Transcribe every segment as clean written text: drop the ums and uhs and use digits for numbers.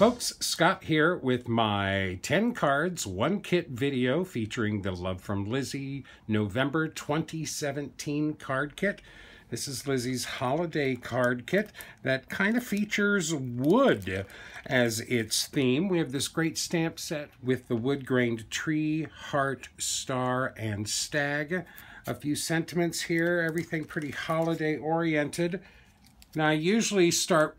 Folks, Scott here with my 10 cards, 1 kit video featuring the Love from Lizi November 2017 card kit. This is Lizi's holiday card kit that kind of features wood as its theme. We have this great stamp set with the wood-grained tree, heart, star, and stag. A few sentiments here, everything pretty holiday-oriented. Now, I usually start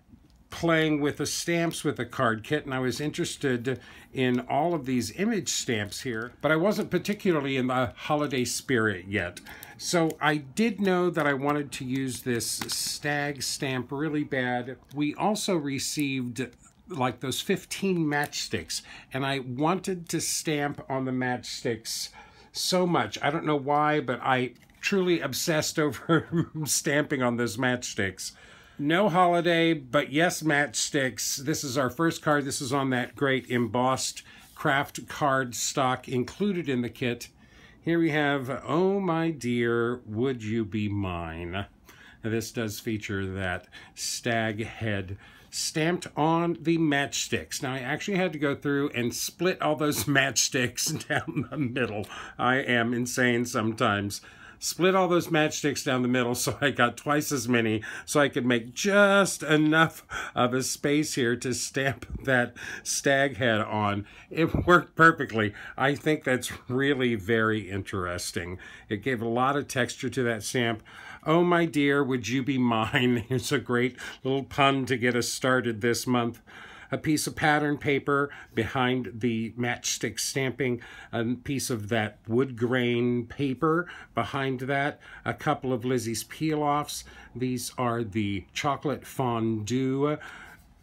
playing with the stamps with the card kit, and I was interested in all of these image stamps here, but I wasn't particularly in the holiday spirit yet. So I did know that I wanted to use this Stag stamp really bad. We also received like those 15 matchsticks, and I wanted to stamp on the matchsticks so much. I don't know why, but I truly obsessed over stamping on those matchsticks. No holiday, but yes, matchsticks. This is our first card. This is on that great embossed craft card stock included in the kit. Here we have, Oh My Dear, Would You Be Mine? Now, this does feature that stag head stamped on the matchsticks. Now, I actually had to go through and split all those matchsticks down the middle. I am insane sometimes. Split all those matchsticks down the middle so I got twice as many so I could make just enough of a space here to stamp that stag head on. It worked perfectly. I think that's really very interesting. It gave a lot of texture to that stamp. Oh my dear, would you be mine? It's a great little pun to get us started this month. A piece of pattern paper behind the matchstick stamping, a piece of that wood grain paper behind that, a couple of Lizi's peel-offs. These are the chocolate fondue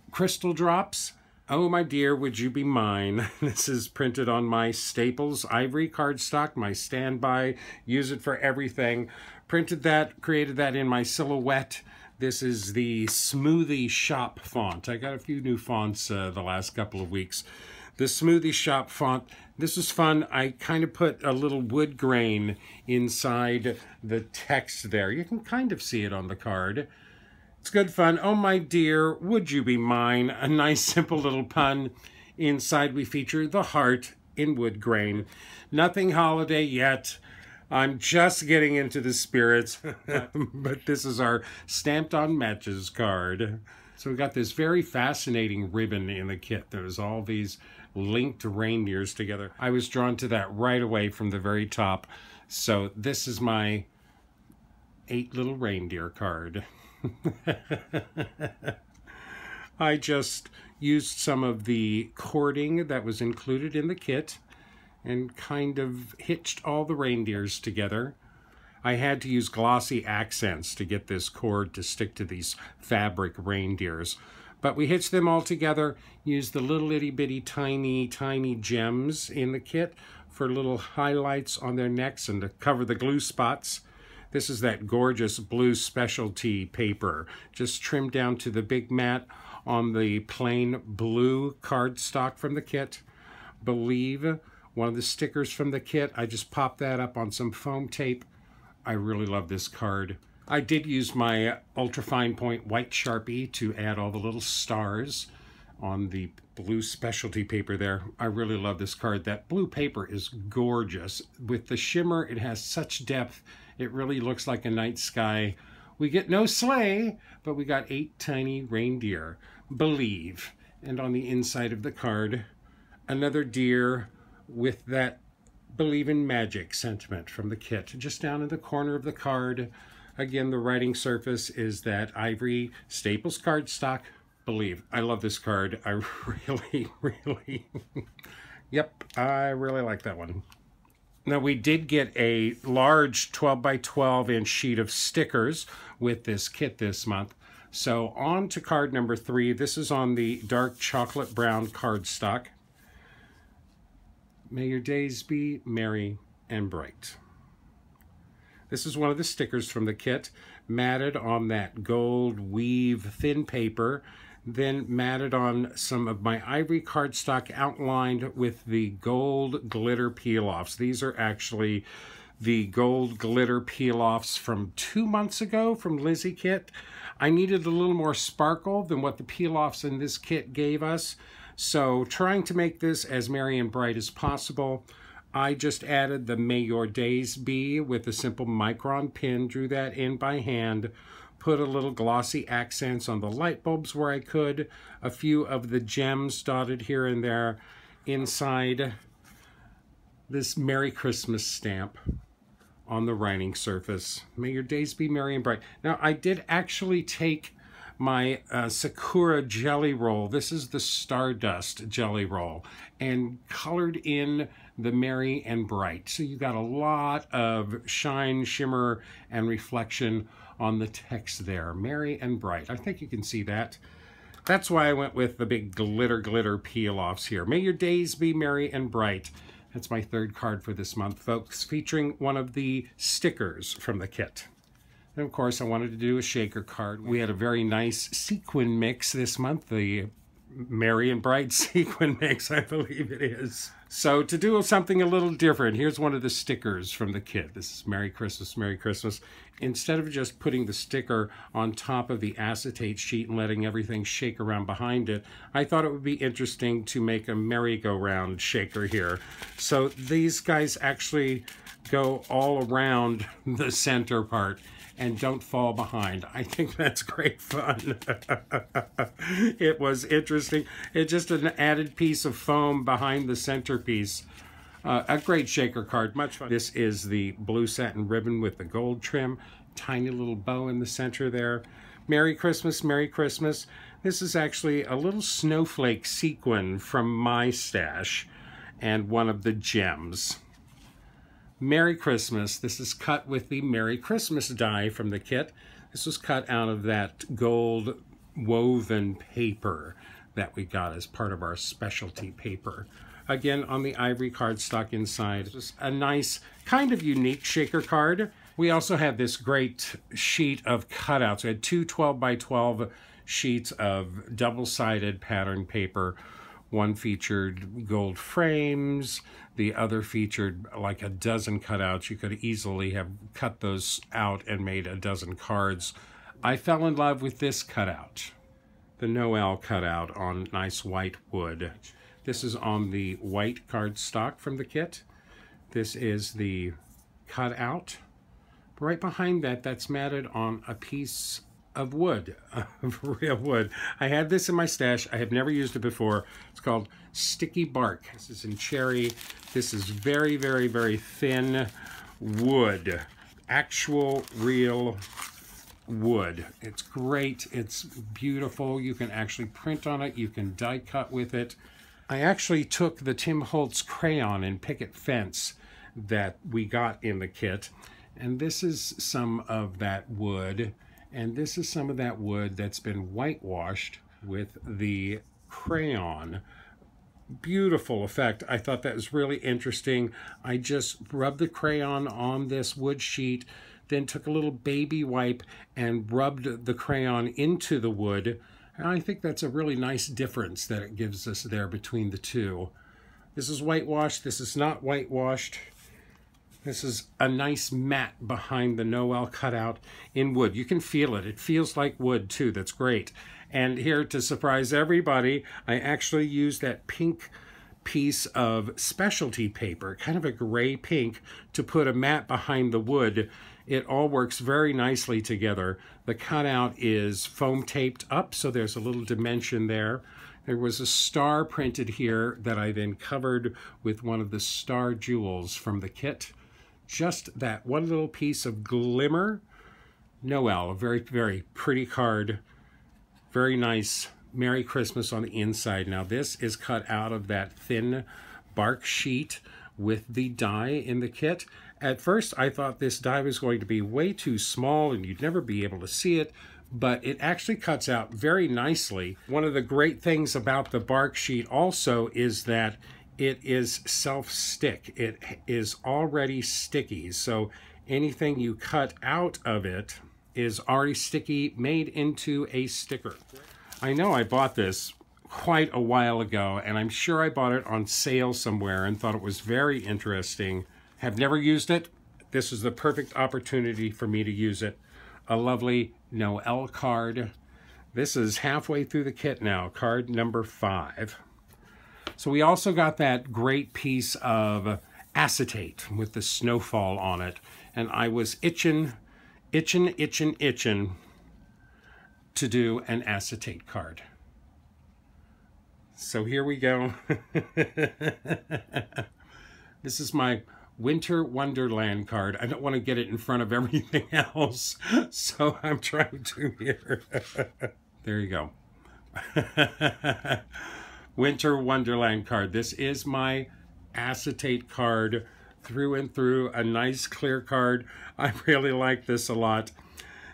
crystal drops. Oh my dear, would you be mine? This is printed on my Staples ivory cardstock, my standby, use it for everything. Printed that, created that in my Silhouette. This is the Smoothie Shop font. I got a few new fonts the last couple of weeks. The Smoothie Shop font, this is fun. I kind of put a little wood grain inside the text there. You can kind of see it on the card. It's good fun. Oh my dear, would you be mine? A nice simple little pun. Inside we feature the heart in wood grain. Nothing holiday yet. I'm just getting into the spirits, but this is our Stamped on Matches card. So we got this very fascinating ribbon in the kit. There's all these linked reindeers together. I was drawn to that right away from the very top. So this is my 8 little reindeer card. I just used some of the cording that was included in the kit and kind of hitched all the reindeers together. I had to use glossy accents to get this cord to stick to these fabric reindeers. But we hitched them all together, used the little itty bitty tiny gems in the kit for little highlights on their necks and to cover the glue spots. This is that gorgeous blue specialty paper, just trimmed down to the big mat on the plain blue cardstock from the kit. Believe, one of the stickers from the kit, I just popped that up on some foam tape. I really love this card. I did use my ultra fine point white Sharpie to add all the little stars on the blue specialty paper there. I really love this card. That blue paper is gorgeous. With the shimmer, it has such depth. It really looks like a night sky. We get no sleigh, but we got 8 tiny reindeer. Believe. And on the inside of the card, another deer with that believe in magic sentiment from the kit. Just down in the corner of the card, again, the writing surface is that ivory Staples cardstock. Believe. I love this card. I really, yep, I really like that one. Now, we did get a large 12 by 12 inch sheet of stickers with this kit this month. So on to card number 3. This is on the dark chocolate brown cardstock. May your days be merry and bright. This is one of the stickers from the kit, matted on that gold weave thin paper, then matted on some of my ivory cardstock outlined with the gold glitter peel-offs. These are actually the gold glitter peel-offs from 2 months ago from Lizi kit. I needed a little more sparkle than what the peel-offs in this kit gave us. So trying to make this as merry and bright as possible, I just added the May Your Days Be with a simple micron pin, drew that in by hand, put a little glossy accents on the light bulbs where I could, a few of the gems dotted here and there inside this Merry Christmas stamp on the writing surface. May your days be merry and bright. Now, I did actually take my Sakura jelly roll, this is the Stardust jelly roll, and colored in the merry and bright. So you got a lot of shine, shimmer, and reflection on the text there. Merry and bright. I think you can see that. That's why I went with the big glitter peel-offs here. May your days be merry and bright. That's my third card for this month, folks, featuring one of the stickers from the kit. And of course, I wanted to do a shaker card. We had a very nice sequin mix this month, the Merry and Bright sequin mix, I believe it is. So to do something a little different, here's one of the stickers from the kit. This is Merry Christmas, Merry Christmas. Instead of just putting the sticker on top of the acetate sheet and letting everything shake around behind it, I thought it would be interesting to make a merry-go-round shaker here. So these guys actually go all around the center part and don't fall behind. I think that's great fun. It was interesting. It's just an added piece of foam behind the centerpiece. A great shaker card, much fun. This is the blue satin ribbon with the gold trim. Tiny little bow in the center there. Merry Christmas, Merry Christmas. This is actually a little snowflake sequin from my stash and one of the gems. Merry Christmas. This is cut with the Merry Christmas die from the kit. This was cut out of that gold woven paper that we got as part of our specialty paper. Again, on the ivory cardstock inside. It was a nice, kind of unique shaker card. We also had this great sheet of cutouts. We had two 12 by 12 sheets of double-sided pattern paper. One featured gold frames, the other featured like a dozen cutouts. You could easily have cut those out and made a dozen cards. I fell in love with this cutout, the Noel cutout on nice white wood. This is on the white cardstock from the kit. This is the cutout. Right behind that, that's matted on a piece of wood, of real wood. I had this in my stash. I have never used it before. It's called Sticky Bark. This is in cherry. This is very, very, very thin wood. Actual, real wood. It's great. It's beautiful. You can actually print on it. You can die cut with it. I actually took the Tim Holtz crayon and picket fence that we got in the kit, and this is some of that wood. And this is some of that wood that's been whitewashed with the crayon. Beautiful effect. I thought that was really interesting. I just rubbed the crayon on this wood sheet, then took a little baby wipe and rubbed the crayon into the wood. And I think that's a really nice difference that it gives us there between the two. This is whitewashed. This is not whitewashed. This is a nice matte behind the Noel cutout in wood. You can feel it. It feels like wood too. That's great. And here, to surprise everybody, I actually used that pink piece of specialty paper, kind of a gray pink, to put a matte behind the wood. It all works very nicely together. The cutout is foam taped up, so there's a little dimension there. There was a star printed here that I then covered with one of the star jewels from the kit. Just that one little piece of glimmer. Noel, a very, very pretty card. Very nice. Merry Christmas on the inside. Now this is cut out of that thin bark sheet with the die in the kit. At first I thought this die was going to be way too small and you'd never be able to see it, but it actually cuts out very nicely. One of the great things about the bark sheet also is that it is self-stick. It is already sticky, so anything you cut out of it is already sticky, made into a sticker. I know I bought this quite a while ago, and I'm sure I bought it on sale somewhere and thought it was very interesting. Have never used it. This is the perfect opportunity for me to use it. A lovely Noel card. This is halfway through the kit now, card number 5. So we also got that great piece of acetate with the snowfall on it. And I was itching to do an acetate card. So here we go. This is my Winter Wonderland card. I don't want to get it in front of everything else, so I'm trying to here. There you go. Winter Wonderland card. This is my acetate card through and through. A nice clear card. I really like this a lot.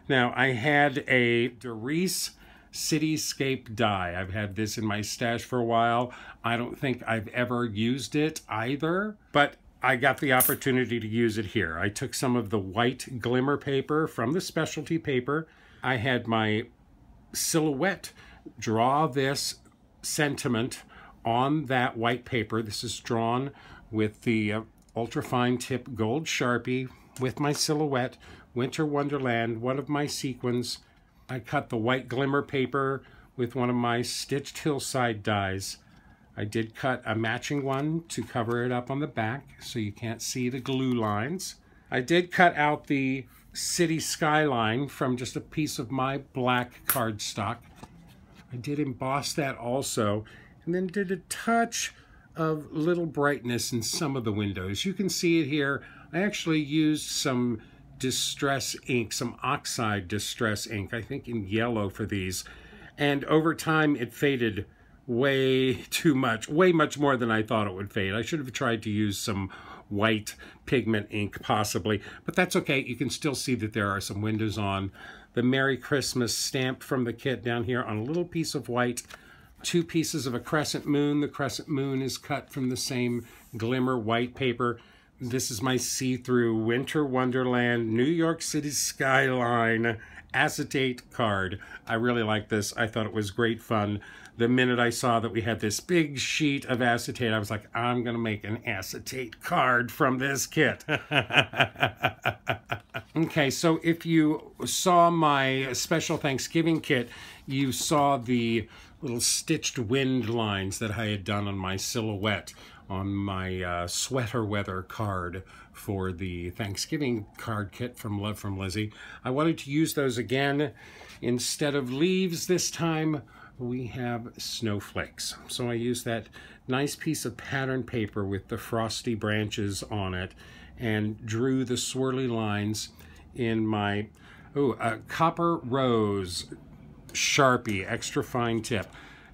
Now, I had a Doris Cityscape die. I've had this in my stash for a while. I don't think I've ever used it either, but I got the opportunity to use it here. I took some of the white glimmer paper from the specialty paper. I had my silhouette draw this sentiment on that white paper. This is drawn with the ultrafine tip gold Sharpie with my silhouette, Winter Wonderland, one of my sequins. I cut the white glimmer paper with one of my stitched hillside dies. I did cut a matching one to cover it up on the back so you can't see the glue lines. I did cut out the city skyline from just a piece of my black cardstock. I did emboss that also, and then did a touch of little brightness in some of the windows. You can see it here. I actually used some distress ink, some oxide distress ink, I think in yellow for these. And over time it faded way too much, way much more than I thought it would fade. I should have tried to use some white pigment ink possibly, but that's okay. You can still see that there are some windows on. The Merry Christmas stamp from the kit down here on a little piece of white. 2 pieces of a crescent moon. The crescent moon is cut from the same glimmer white paper. This is my see-through Winter Wonderland New York City skyline acetate card. I really like this. I thought it was great fun. The minute I saw that we had this big sheet of acetate, I was like, I'm going to make an acetate card from this kit. Okay, so if you saw my special Thanksgiving kit, you saw the little stitched wind lines that I had done on my silhouette on my sweater weather card for the Thanksgiving card kit from Love from Lizi. I wanted to use those again. Instead of leaves this time, we have snowflakes. So I used that nice piece of pattern paper with the frosty branches on it and drew the swirly lines in my copper rose Sharpie, extra fine tip,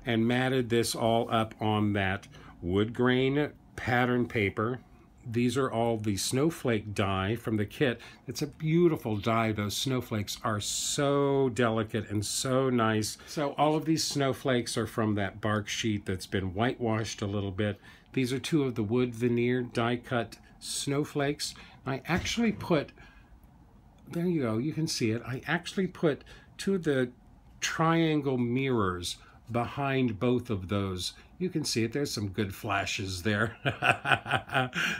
and matted this all up on that wood grain pattern paper. These are all the snowflake die from the kit. It's a beautiful die. Those snowflakes are so delicate and so nice. So all of these snowflakes are from that bark sheet that's been whitewashed a little bit. These are 2 of the wood veneer die cut snowflakes. I actually put, there you go, you can see it. I actually put 2 of the triangle mirrors behind both of those. You can see it. There's some good flashes there.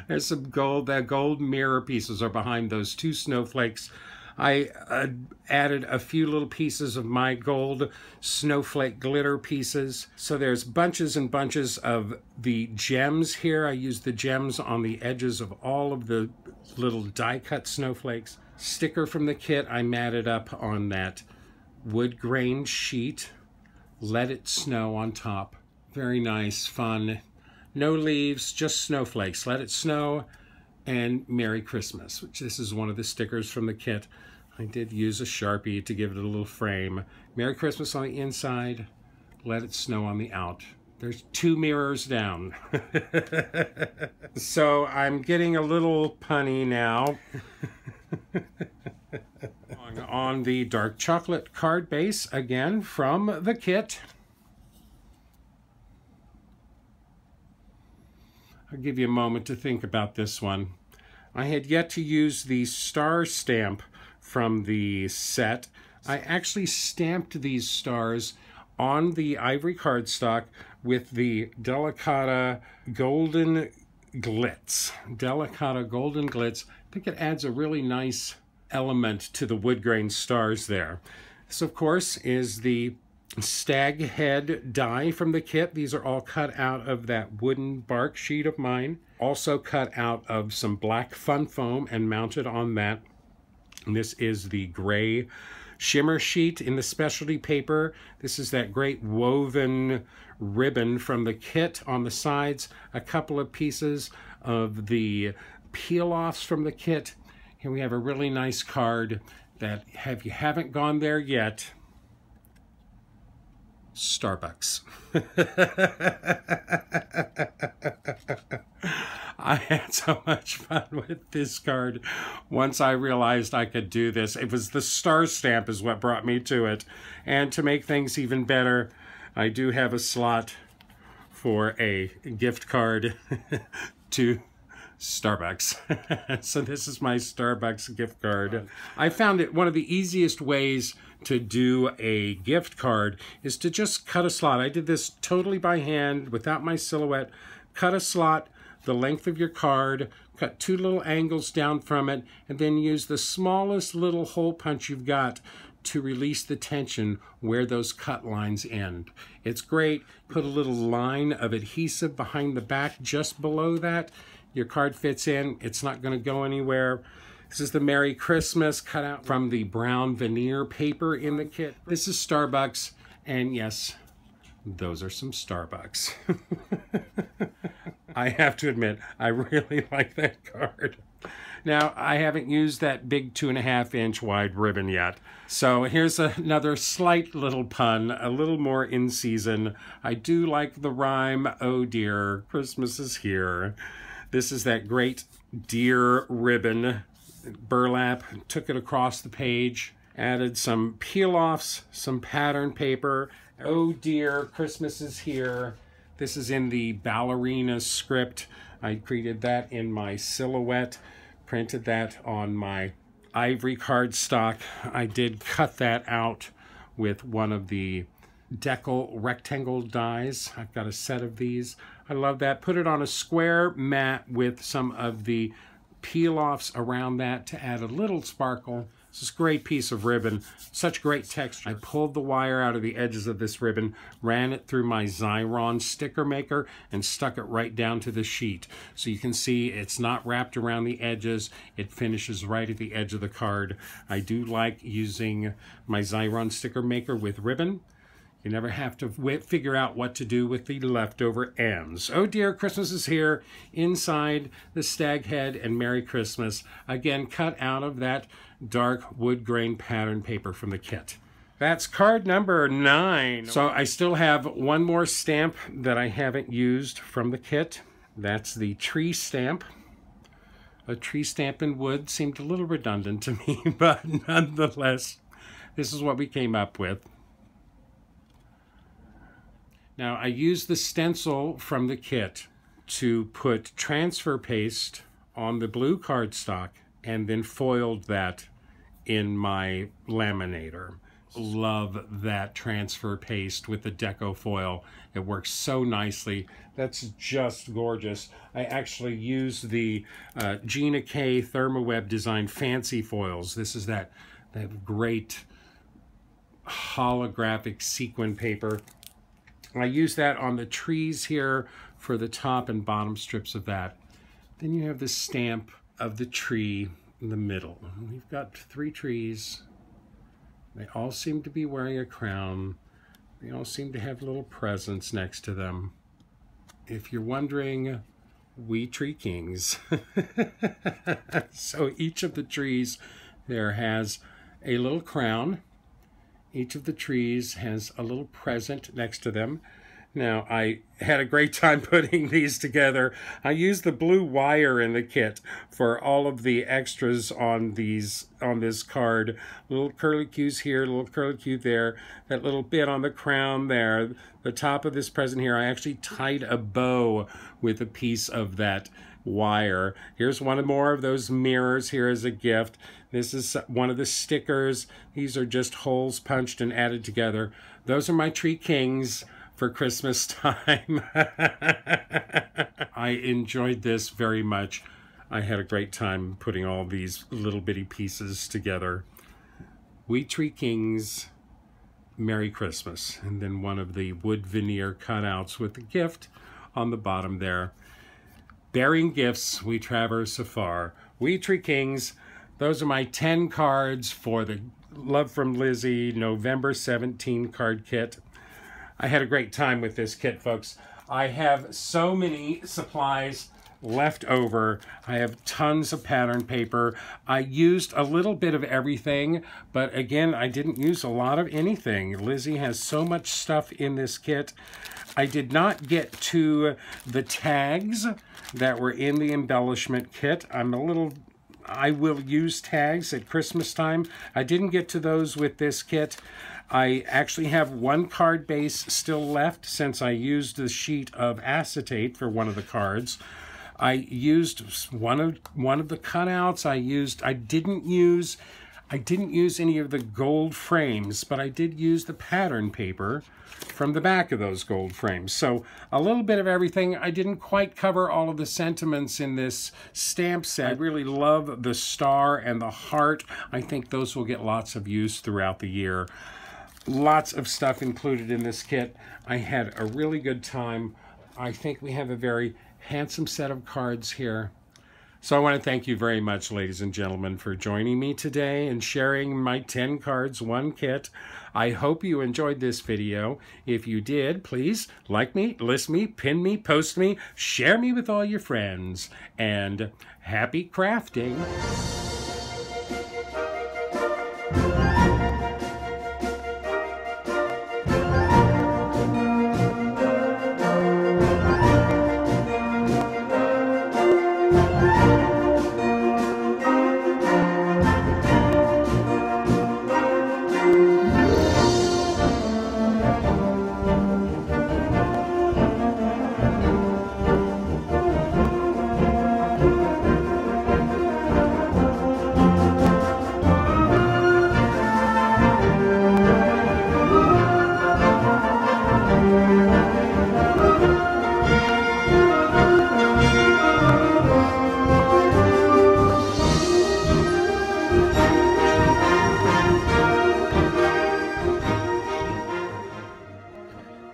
There's some gold. The gold mirror pieces are behind those 2 snowflakes. I added a few little pieces of my gold snowflake glitter pieces. So there's bunches and bunches of the gems here. I used the gems on the edges of all of the little die cut snowflakes. Sticker from the kit I matted up on that wood grain sheet. Let It Snow on top. Very nice, fun. No leaves, just snowflakes. Let It Snow and Merry Christmas, which this is one of the stickers from the kit. I did use a Sharpie to give it a little frame. Merry Christmas on the inside, Let It Snow on the out. There's 2 mirrors down. So I'm getting a little punny now. On the dark chocolate card base, again from the kit. I'll give you a moment to think about this one. I had yet to use the star stamp from the set. I actually stamped these stars on the ivory cardstock with the Delicata Golden Glitz. Delicata Golden Glitz. I think it adds a really nice element to the wood grain stars there. This, of course, is the Stag head die from the kit. These are all cut out of that wooden bark sheet of mine. Also cut out of some black fun foam and mounted on that. And this is the gray shimmer sheet in the specialty paper. This is that great woven ribbon from the kit on the sides. A couple of pieces of the peel-offs from the kit. Here we have a really nice card that, if you haven't gone there yet, Starbucks. I had so much fun with this card once I realized I could do this. It was the star stamp is what brought me to it. And to make things even better, I do have a slot for a gift card to Starbucks. So this is my Starbucks gift card. I found it one of the easiest ways to do a gift card is to just cut a slot. I did this totally by hand without my silhouette. Cut a slot the length of your card, cut 2 little angles down from it, and then use the smallest little hole punch you've got to release the tension where those cut lines end. It's great. Put a little line of adhesive behind the back just below that. Your card fits in. It's not going to go anywhere. This is the Merry Christmas cut out from the brown veneer paper in the kit. This is Starbucks, and yes, those are some Starbucks. I have to admit, I really like that card. Now, I haven't used that big 2.5-inch wide ribbon yet. So here's another slight little pun, a little more in season. I do like the rhyme, oh dear, Christmas is here. This is that great deer ribbon burlap. Took it across the page, added some peel-offs, some pattern paper. Oh dear, Christmas is here. This is in the ballerina script. I created that in my silhouette, printed that on my ivory cardstock. I did cut that out with one of the decal rectangle dies. I've got a set of these. I love that. Put it on a square mat with some of the peel-offs around that to add a little sparkle. This is a great piece of ribbon, such great texture. I pulled the wire out of the edges of this ribbon, ran it through my Xyron sticker maker, and stuck it right down to the sheet. So you can see it's not wrapped around the edges. It finishes right at the edge of the card. I do like using my Xyron sticker maker with ribbon. You never have to figure out what to do with the leftover ends. Oh dear, Christmas is here. Inside the stag head and Merry Christmas. Again, cut out of that dark wood grain pattern paper from the kit. That's card number 9. So I still have one more stamp that I haven't used from the kit. That's the tree stamp. A tree stamp in wood seemed a little redundant to me, but nonetheless, this is what we came up with. Now, I used the stencil from the kit to put transfer paste on the blue cardstock and then foiled that in my laminator. Love that transfer paste with the deco foil. It works so nicely. That's just gorgeous. I actually used the Gina K ThermaWeb Design Fancy Foils. This is that great holographic sequin paper. I use that on the trees here for the top and bottom strips of that. Then you have the stamp of the tree in the middle. We've got 3 trees. They all seem to be wearing a crown. They all seem to have little presents next to them. If you're wondering, we tree kings. So each of the trees there has a little crown. Each of the trees has a little present next to them. Now, I had a great time putting these together. I used the blue wire in the kit for all of the extras on this card. Little curlicues here, little curlicue there, that little bit on the crown there. The top of this present here, I actually tied a bow with a piece of that wire. Here's one more of those mirrors here as a gift. This is one of the stickers. These are just holes punched and added together. Those are my tree kings for Christmas time. I enjoyed this very much. I had a great time putting all these little bitty pieces together. We tree kings, Merry Christmas. And then one of the wood veneer cutouts with the gift on the bottom there. Bearing gifts, we traverse afar. We Tree Kings. Those are my 10 cards for the Love from Lizi November 17 card kit. I had a great time with this kit, folks. I have so many supplies left over. I have tons of pattern paper. I used a little bit of everything, but again, I didn't use a lot of anything. Lizi has so much stuff in this kit. I did not get to the tags that were in the embellishment kit. I will use tags at Christmas time. I didn't get to those with this kit. I actually have one card base still left since I used the sheet of acetate for one of the cards. I used one of the cutouts. I didn't use any of the gold frames, but I did use the pattern paper from the back of those gold frames. So a little bit of everything. I didn't quite cover all of the sentiments in this stamp set. I really love the star and the heart. I think those will get lots of use throughout the year. Lots of stuff included in this kit. I had a really good time. I think we have a very handsome set of cards here. So I want to thank you very much, ladies and gentlemen, for joining me today and sharing my 10 cards, 1 kit. I hope you enjoyed this video. If you did, please like me, list me, pin me, post me, share me with all your friends, and happy crafting.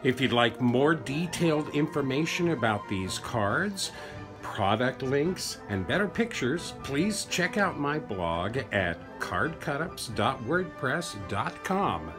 If you'd like more detailed information about these cards, product links, and better pictures, please check out my blog at cardcutups.wordpress.com.